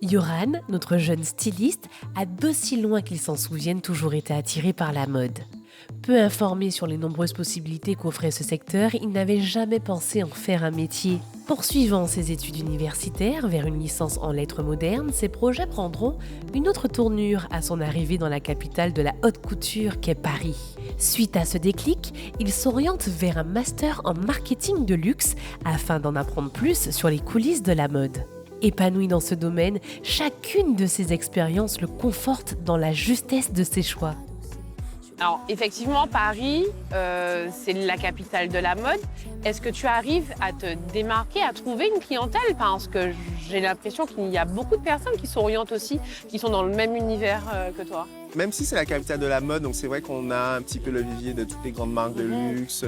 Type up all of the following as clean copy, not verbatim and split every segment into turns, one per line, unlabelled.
Yoran, notre jeune styliste, a d'aussi loin qu'il s'en souvienne toujours été attiré par la mode. Peu informé sur les nombreuses possibilités qu'offrait ce secteur, il n'avait jamais pensé en faire un métier. Poursuivant ses études universitaires vers une licence en lettres modernes, ses projets prendront une autre tournure à son arrivée dans la capitale de la haute couture qu'est Paris. Suite à ce déclic, il s'oriente vers un master en marketing de luxe afin d'en apprendre plus sur les coulisses de la mode. Épanoui dans ce domaine, chacune de ses expériences le conforte dans la justesse de ses choix.
Alors, effectivement, Paris, c'est la capitale de la mode. Est-ce que tu arrives à te démarquer, à trouver une clientèle? Parce que j'ai l'impression qu'il y a beaucoup de personnes qui s'orientent aussi, qui sont dans le même univers que toi.
Même si c'est la capitale de la mode, donc c'est vrai qu'on a un petit peu le vivier de toutes les grandes marques de luxe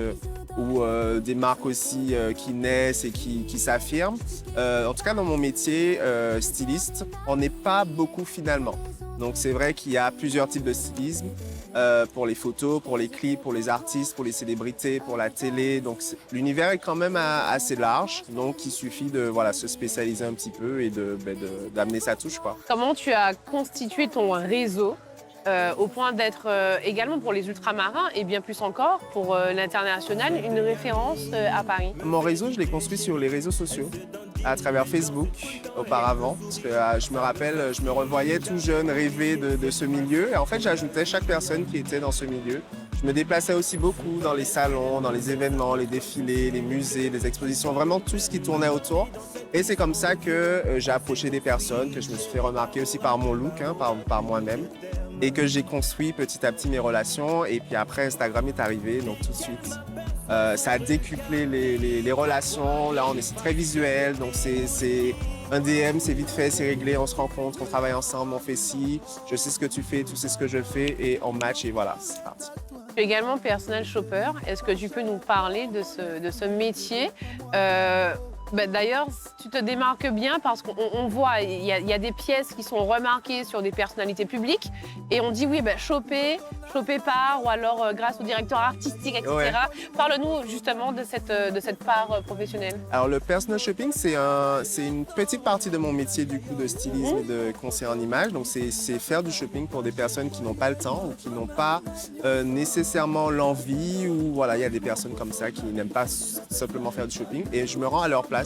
ou des marques aussi qui naissent et qui s'affirment. En tout cas, dans mon métier, styliste, on n'est pas beaucoup finalement. Donc c'est vrai qu'il y a plusieurs types de stylisme. Pour les photos, pour les clips, pour les artistes, pour les célébrités, pour la télé. Donc l'univers est quand même assez large, donc il suffit de se spécialiser un petit peu et d'amener sa touche, quoi.
Comment tu as constitué ton réseau au point d'être également pour les ultramarins et bien plus encore pour l'international, une référence à Paris?
Mon réseau, je l'ai construit sur les réseaux sociaux, à travers Facebook auparavant. Parce que je me rappelle, je me revoyais tout jeune rêver de ce milieu. Et en fait, j'ajoutais chaque personne qui était dans ce milieu. Je me déplaçais aussi beaucoup dans les salons, dans les événements, les défilés, les musées, les expositions, vraiment tout ce qui tournait autour. Et c'est comme ça que j'ai approché des personnes, que je me suis fait remarquer aussi par mon look, par moi-même. Et que j'ai construit petit à petit mes relations. Et puis après, Instagram est arrivé, donc tout de suite. Ça a décuplé les relations. Là, on est très visuel, donc c'est un DM, c'est vite fait, c'est réglé, on se rencontre, on travaille ensemble, on fait ci. Je sais ce que tu fais, tu sais ce que je fais, et on match, et voilà, c'est parti.
Tu es également personal shopper. Est-ce que tu peux nous parler de ce métier? D'ailleurs, tu te démarques bien parce qu'on voit, il y a des pièces qui sont remarquées sur des personnalités publiques et on dit oui, choper par ou alors grâce au directeur artistique, etc. Ouais. Parle-nous justement de cette part professionnelle.
Alors le personal shopping, c'est une petite partie de mon métier du coup de stylisme et de conseiller en image. Donc c'est faire du shopping pour des personnes qui n'ont pas le temps ou qui n'ont pas nécessairement l'envie ou voilà, il y a des personnes comme ça qui n'aiment pas simplement faire du shopping et je me rends à leur place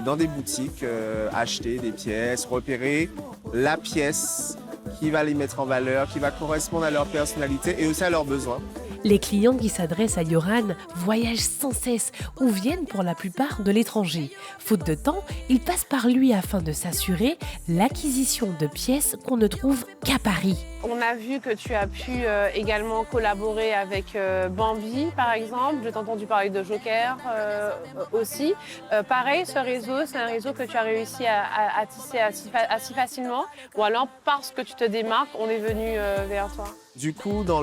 dans des boutiques, acheter des pièces, repérer la pièce qui va les mettre en valeur, qui va correspondre à leur personnalité et aussi à leurs besoins.
Les clients qui s'adressent à Yoran voyagent sans cesse ou viennent pour la plupart de l'étranger. Faute de temps, ils passent par lui afin de s'assurer l'acquisition de pièces qu'on ne trouve qu'à Paris.
On a vu que tu as pu également collaborer avec Bambi, par exemple. Je t'ai entendu parler de Joker aussi. Pareil, ce réseau, c'est un réseau que tu as réussi à tisser assez facilement ou alors parce que tu te démarques, on est venu vers toi?
Du coup, dans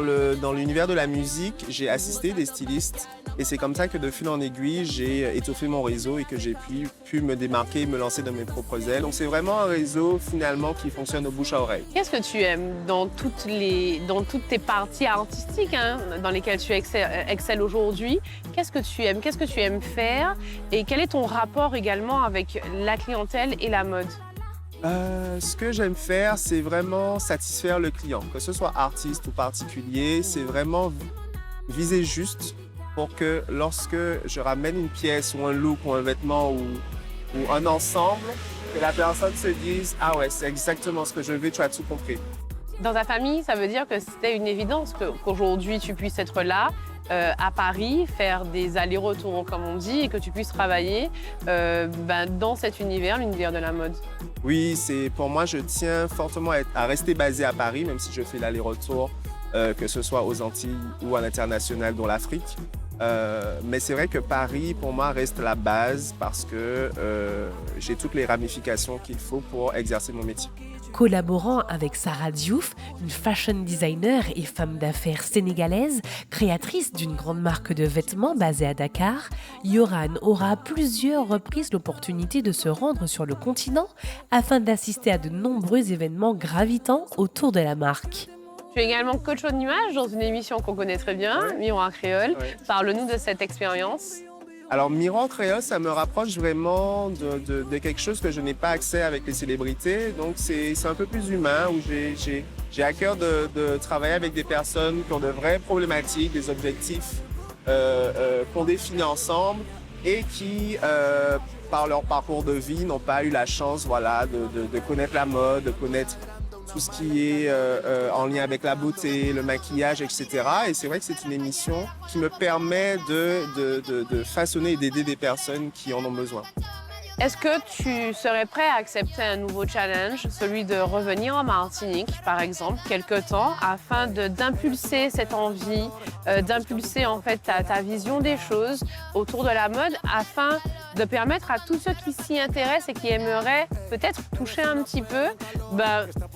l'univers de la musique, j'ai assisté des stylistes et c'est comme ça que de fil en aiguille, j'ai étoffé mon réseau et que j'ai pu me démarquer et me lancer dans mes propres ailes. Donc c'est vraiment un réseau finalement qui fonctionne au bouche à oreille.
Qu'est-ce que tu aimes dans toutes tes parties artistiques dans lesquelles tu excelles aujourd'hui? Qu'est-ce que tu aimes? Qu'est-ce que tu aimes faire? Et quel est ton rapport également avec la clientèle et la mode?
Ce que j'aime faire, c'est vraiment satisfaire le client. Que ce soit artiste ou particulier, c'est vraiment viser juste pour que lorsque je ramène une pièce ou un look ou un vêtement ou un ensemble, que la personne se dise « Ah ouais, c'est exactement ce que je veux, tu as tout compris ».
Dans ta famille, ça veut dire que c'était une évidence qu'aujourd'hui tu puisses être là, à Paris, faire des allers-retours comme on dit, et que tu puisses travailler dans cet univers, l'univers de la mode.
Oui, pour moi, je tiens fortement à rester basé à Paris, même si je fais l'aller-retour, que ce soit aux Antilles ou à l'international, dont l'Afrique. Mais c'est vrai que Paris, pour moi, reste la base parce que j'ai toutes les ramifications qu'il faut pour exercer mon métier.
Collaborant avec Sarah Diouf, une fashion designer et femme d'affaires sénégalaise, créatrice d'une grande marque de vêtements basée à Dakar, Yoran aura à plusieurs reprises l'opportunité de se rendre sur le continent afin d'assister à de nombreux événements gravitant autour de la marque.
Tu es également coach en image dans une émission qu'on connaît très bien, Miroir Créole. Ouais. Parle-nous de cette expérience.
Alors, Miroir créole, ça me rapproche vraiment de quelque chose que je n'ai pas accès avec les célébrités. Donc, c'est un peu plus humain, où j'ai à cœur de travailler avec des personnes qui ont de vraies problématiques, des objectifs qu'on définit ensemble et qui, par leur parcours de vie, n'ont pas eu la chance, voilà, de connaître la mode, de connaître tout ce qui est en lien avec la beauté, le maquillage, etc. Et c'est vrai que c'est une émission qui me permet de façonner et d'aider des personnes qui en ont besoin.
Est-ce que tu serais prêt à accepter un nouveau challenge, celui de revenir en Martinique, par exemple, quelque temps, afin d'impulser cette envie, d'impulser en fait ta vision des choses autour de la mode, afin de permettre à tous ceux qui s'y intéressent et qui aimeraient peut-être toucher un petit peu,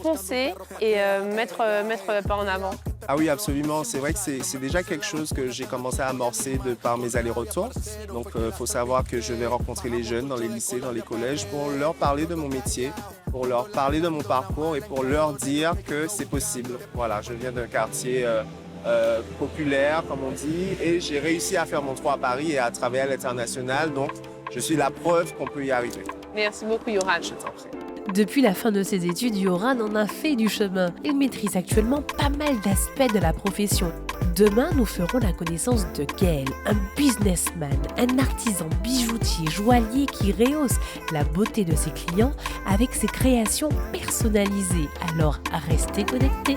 foncer et mettre le pas en avant?
Ah oui, absolument. C'est vrai que c'est déjà quelque chose que j'ai commencé à amorcer par mes allers-retours. Donc, il faut savoir que je vais rencontrer les jeunes dans les lycées, dans les collèges, pour leur parler de mon métier, pour leur parler de mon parcours et pour leur dire que c'est possible. Voilà, je viens d'un quartier populaire, comme on dit, et j'ai réussi à faire mon trou à Paris et à travailler à l'international. Donc, je suis la preuve qu'on peut y arriver.
Merci beaucoup, Yoran.
Je t'en prie.
Depuis la fin de ses études, Yoran en a fait du chemin. Il maîtrise actuellement pas mal d'aspects de la profession. Demain, nous ferons la connaissance de Gaël, un businessman, un artisan bijoutier, joaillier qui rehausse la beauté de ses clients avec ses créations personnalisées. Alors, restez connectés.